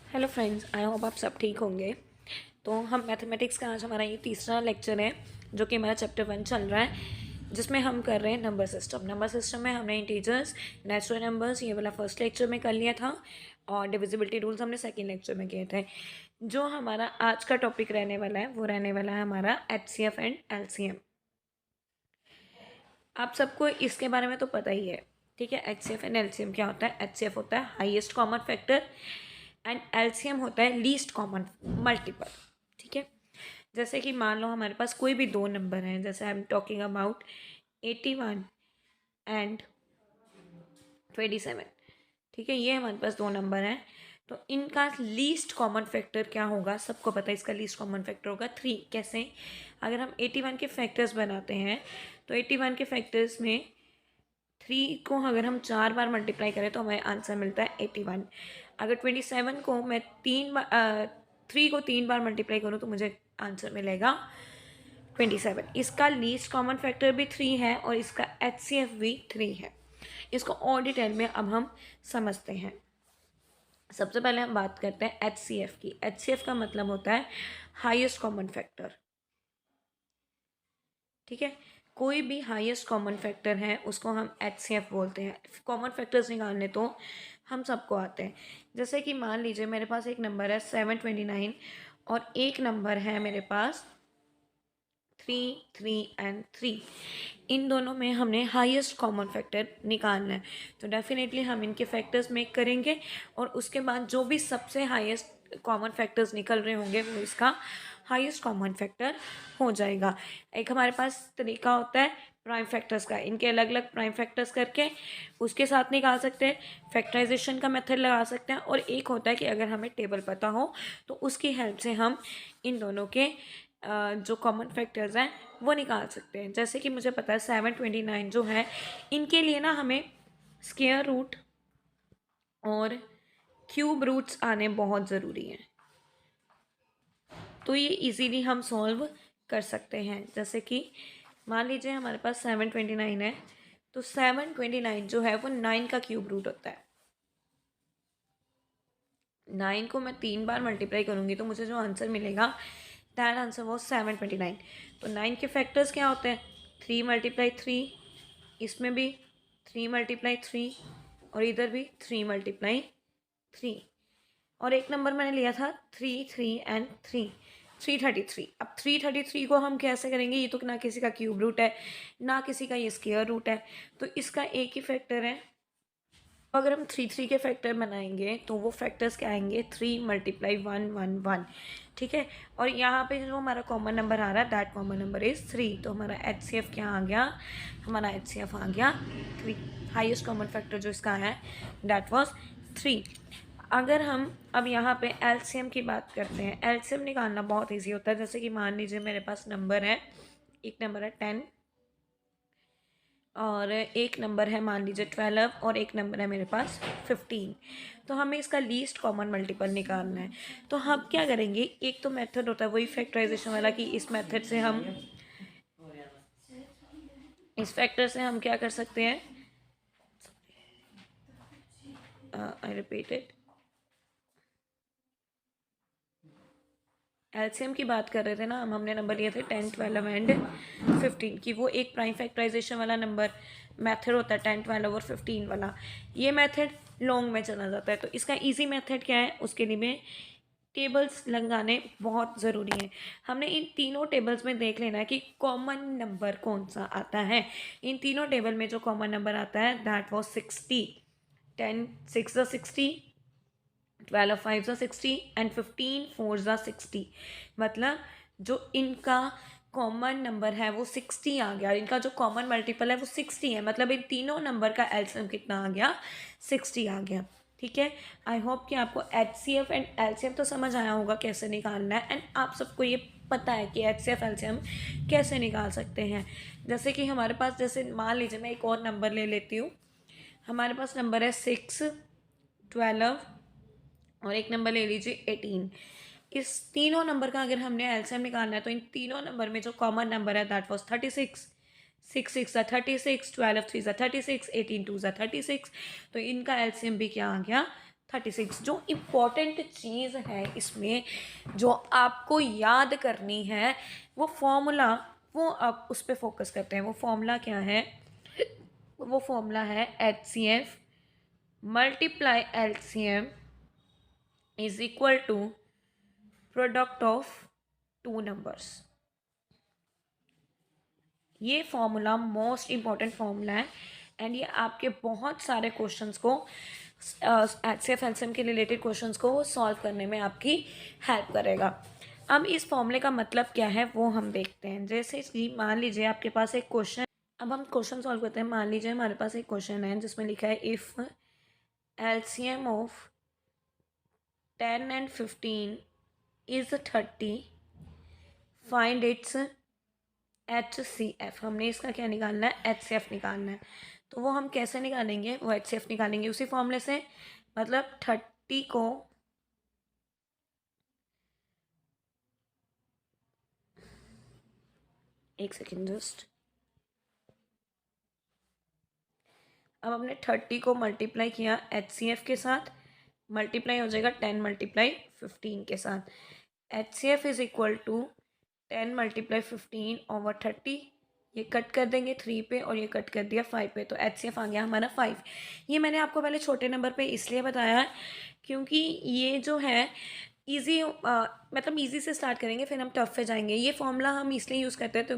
Hello friends, I hope आप सब ठीक होंगे। तो हम मैथमेटिक्स का आज हमारा ये तीसरा लेक्चर है जो कि हमारा चैप्टर 1 चल रहा है, जिसमें हम कर रहे हैं नंबर सिस्टम। नंबर सिस्टम में हमने इंटीजर्स, नेचुरल नंबर्स ये वाला फर्स्ट लेक्चर में कर लिया था और डिविजिबिलिटी रूल्स हमने सेकेंड लेक्चर में किए थे। जो हमारा आज का टॉपिक रहने वाला है वो रहने वाला है हमारा HCF एंड LCM। आप सबको इसके बारे में तो पता ही है, ठीक है। HCF एंड LCM क्या होता है? HCF होता है highest common factor and LCM होता है लीस्ट कॉमन मल्टीपल, ठीक है। जैसे कि मान लो हमारे पास कोई भी दो नंबर हैं, जैसे I am talking about 81 and 27, ठीक है। ये हमारे पास दो नंबर हैं, तो इनका लीस्ट कॉमन फैक्टर क्या होगा? सबको पता है इसका लीस्ट कॉमन फैक्टर होगा 3। कैसे? अगर हम 81 के फैक्टर्स बनाते हैं तो 81 के फैक्टर्स में 3 को अगर हम 4 बार मल्टीप्लाई करें तो हमें आंसर मिलता है 81। अगर 27 को मैं 3 को 3 बार मल्टीप्लाई करूँ तो मुझे आंसर मिलेगा 27। इसका लीस्ट कॉमन फैक्टर भी 3 है और इसका HCF भी 3 है। इसको और डिटेल में अब हम समझते हैं। सबसे पहले हम बात करते हैं HCF की। HCF का मतलब होता है हाईएस्ट कॉमन फैक्टर, ठीक है। कोई भी हाईएस्ट कॉमन फैक्टर है उसको हम HCF बोलते हैं। कॉमन फैक्टर्स निकालने तो हम सबको आते हैं। जैसे कि मान लीजिए मेरे पास एक नंबर है 729 और एक नंबर है मेरे पास 3, 3 एंड 3। इन दोनों में हमने हाईएस्ट कॉमन फैक्टर निकालना है, तो डेफिनेटली हम इनके फैक्टर्स मेक करेंगे और उसके बाद जो भी सबसे हाईएस्ट कॉमन फैक्टर्स निकल रहे होंगे वो इसका हाईएस्ट कॉमन फैक्टर हो जाएगा। एक हमारे पास तरीका होता है प्राइम फैक्टर्स का, इनके अलग अलग प्राइम फैक्टर्स करके उसके साथ निकाल सकते हैं, फैक्टराइजेशन का मेथड लगा सकते हैं। और एक होता है कि अगर हमें टेबल पता हो तो उसकी हेल्प से हम इन दोनों के जो कॉमन फैक्टर्स हैं वो निकाल सकते हैं। जैसे कि मुझे पता है 729 जो है, इनके लिए ना हमें स्क्वायर रूट और क्यूब रूट्स आने बहुत ज़रूरी हैं, तो ये इजीली हम सॉल्व कर सकते हैं। जैसे कि मान लीजिए हमारे पास 729 है, तो 729 जो है वो 9 का क्यूब रूट होता है। 9 को मैं 3 बार मल्टीप्लाई करूँगी तो मुझे जो आंसर मिलेगा दैट आंसर वो 729। तो 9 के फैक्टर्स क्या होते हैं? 3 मल्टीप्लाई 3, इसमें भी 3 मल्टीप्लाई 3 और इधर भी 3 मल्टीप्लाई 3। और एक नंबर मैंने लिया था 3, 3 एंड 3, 333। अब 333 को हम कैसे करेंगे? ये तो ना किसी का क्यूब रूट है ना किसी का ये स्क्वायर रूट है, तो इसका एक ही फैक्टर है। अगर हम 3 के फैक्टर बनाएंगे तो वो फैक्टर्स क्या आएंगे? 3 मल्टीप्लाई 1, 1, 1, ठीक है। और यहाँ पे जो हमारा कॉमन नंबर आ रहा है दैट कॉमन नंबर इज 3, तो हमारा HCF क्या आ गया? हमारा HCF आ गया 3। हाईएस्ट कॉमन फैक्टर जो इसका है दैट वाज 3। अगर हम अब यहाँ पे LCM की बात करते हैं, LCM निकालना बहुत ईजी होता है। जैसे कि मान लीजिए मेरे पास नंबर है, एक नंबर है 10 और एक नंबर है मान लीजिए 12 और एक नंबर है मेरे पास 15। तो हमें इसका लीस्ट कॉमन मल्टीपल निकालना है। तो हम क्या करेंगे? एक तो मेथड होता है वही फैक्टराइजेशन वाला, कि इस मेथड से हम इस फैक्टर से हम क्या कर सकते हैं? आई रिपीटेड, LCM की बात कर रहे थे ना हमने नंबर लिए थे 10, 12 एंड 15 की। वो एक प्राइम फैक्टराइजेशन वाला नंबर मेथड होता है 10, 12 और 15 वाला। ये मेथड लॉन्ग में चला जाता है, तो इसका इजी मेथड क्या है? उसके लिए टेबल्स लगाने बहुत ज़रूरी है। हमने इन तीनों टेबल्स में देख लेना है कि कॉमन नंबर कौन सा आता है। इन तीनों टेबल में जो कॉमन नंबर आता है दैट वॉज 60। 10 6 60, 12 5 60 एंड 15 4 60। मतलब जो इनका कॉमन नंबर है वो 60 आ गया, इनका जो कॉमन मल्टीपल है वो 60 है। मतलब इन तीनों नंबर का एलसीएम कितना आ गया? 60 आ गया, ठीक है। आई होप कि आपको HCF एंड LCM तो समझ आया होगा कैसे निकालना है, एंड आप सबको ये पता है कि HCF LCM कैसे निकाल सकते हैं। जैसे कि हमारे पास, जैसे मान लीजिए मैं एक और नंबर ले लेती हूँ। हमारे पास नंबर है 6, 12 और एक नंबर ले लीजिए 18। इस तीनों नंबर का अगर हमने एलसीएम निकालना है तो इन तीनों नंबर में जो कॉमन नंबर है दैट वाज 36। 6 6 ज़ा 36, 12 3 ज़ा 36, 18 2 ज़ा 36। तो इनका एलसीएम भी क्या आ गया? 36। जो इम्पोर्टेंट चीज़ है इसमें जो आपको याद करनी है वो फॉर्मूला, वो आप उस पर फोकस करते हैं। वो फॉर्मूला क्या है? वो फॉर्मूला है HCF multiply LCM is equal to product of two numbers. ये फॉर्मूला मोस्ट इम्पॉर्टेंट फॉर्मूला है एंड ये आपके बहुत सारे क्वेश्चंस को HCF LCM के रिलेटेड क्वेश्चंस को सॉल्व करने में आपकी हेल्प करेगा। अब इस फॉर्मूले का मतलब क्या है वो हम देखते हैं। जैसे कि मान लीजिए आपके पास एक क्वेश्चन, अब हम क्वेश्चन सॉल्व करते हैं। मान लीजिए हमारे पास एक क्वेश्चन है जिसमें लिखा है if LCM of 10 and 15 is 30 find its HCF। हमने इसका क्या निकालना है? HCF निकालना है। तो वो हम कैसे निकालेंगे? वो HCF निकालेंगे उसी फॉर्मूले से, मतलब 30 को एक सेकेंड जस्ट, अब हमने 30 को मल्टीप्लाई किया HCF के साथ, मल्टीप्लाई हो जाएगा 10 मल्टीप्लाई 15 के साथ। HCF is equal to 10 multiply 15 over 30। ये कट कर देंगे 3 पे और ये कट कर दिया 5 पे, तो HCF आ गया हमारा 5। ये मैंने आपको पहले छोटे नंबर पे इसलिए बताया है क्योंकि ये जो है इजी, मतलब इजी से स्टार्ट करेंगे फिर हम टफ पे जाएंगे। ये फॉर्मूला हम इसलिए यूज़ करते हैं तो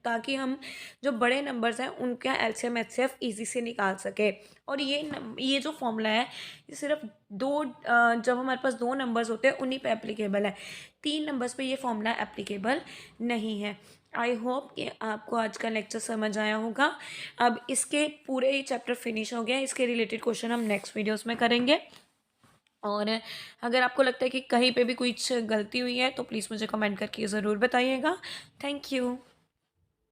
ताकि हम जो बड़े नंबर्स हैं उनका LCM HCF ईजी से निकाल सके। और ये जो फॉर्मूला है ये सिर्फ जब हमारे पास दो नंबर्स होते हैं उन्हीं पे एप्लीकेबल है, 3 नंबर्स पे ये फॉर्मूला एप्लीकेबल नहीं है। आई होप कि आपको आज का लेक्चर समझ आया होगा। अब इसके पूरे ही चैप्टर फिनिश हो गया, इसके रिलेटेड क्वेश्चन हम नेक्स्ट वीडियोस में करेंगे। और अगर आपको लगता है कि कहीं पे भी कुछ गलती हुई है तो प्लीज़ मुझे कमेंट करके ज़रूर बताइएगा। Thank you.